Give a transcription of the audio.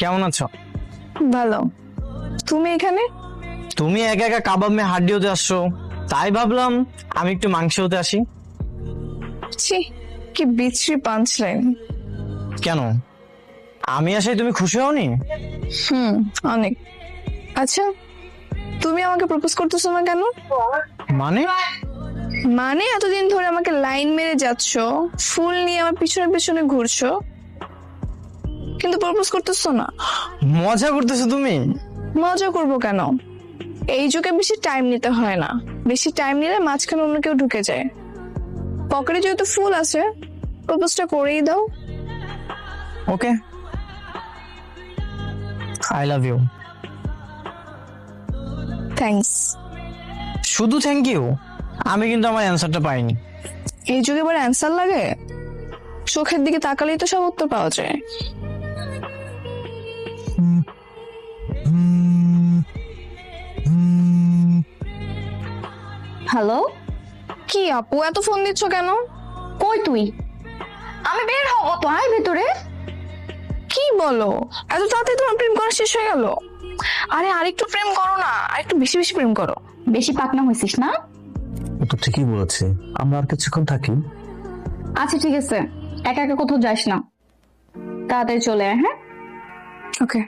কেমন আছো? ভালো। তুমি এখানে? তুমি একা একা কাবাব মে হাড্ডি হতে আসছো, তাই ভাবলাম আমি একটু মাংস হতে আসি। ছি, কি বিশ্রী পাঞ্চলাইন। কেন, আমি আসাই তুমি খুশি হওনি? অনেক। আচ্ছা, তুমি আমাকে প্রপোজ করতেছো না কেন? মানে? মানে এতদিন ধরে আমাকে লাইন মেরে যাচ্ছ, ফুল নিয়ে আমার পিছনে পিছনে ঘুরছো, কিন্তু প্রপোজ করতেছো না। মজা করতেছো তুমি? মজা করবো কেন? এই যুগে বেশি টাইম নিতে হয় না, বেশি টাইম নিলে মাঝখানে অন্য কেউ ঢুকে যায়। পকেটে যেহেতু ফুল আছে, প্রপোজটা করেই দাও। ওকে, আই লাভ ইউ। থ্যাঙ্কস। শুধু থ্যাংক ইউ? আমি কিন্তু আমার অ্যান্সারটা পাইনি। এই যুগে এবার অ্যান্সার লাগে? চোখের দিকে তাকালেই তো সব উত্তর পাওয়া যায়। হ্যালো, কি আপু, এত ফোন দিচ্ছ কেন? কই তুই? আমি বের হবো তো, আয় ভেতরে। কি বলো, এত তাড়াতাড়ি তোমার প্রেম করা শেষ হয়ে গেল? আরে আরেকটু প্রেম করো না, আরেকটু বেশি বেশি প্রেম করো। বেশি পাকনা হয়েছিস না? ও তো ঠিকই বলেছে, আমরা আর কিছুক্ষণ থাকি। আচ্ছা ঠিক আছে, একা একা কোথাও যাস না, তাড়াতাড়ি চলে আয়। হ্যাঁ, ওকে।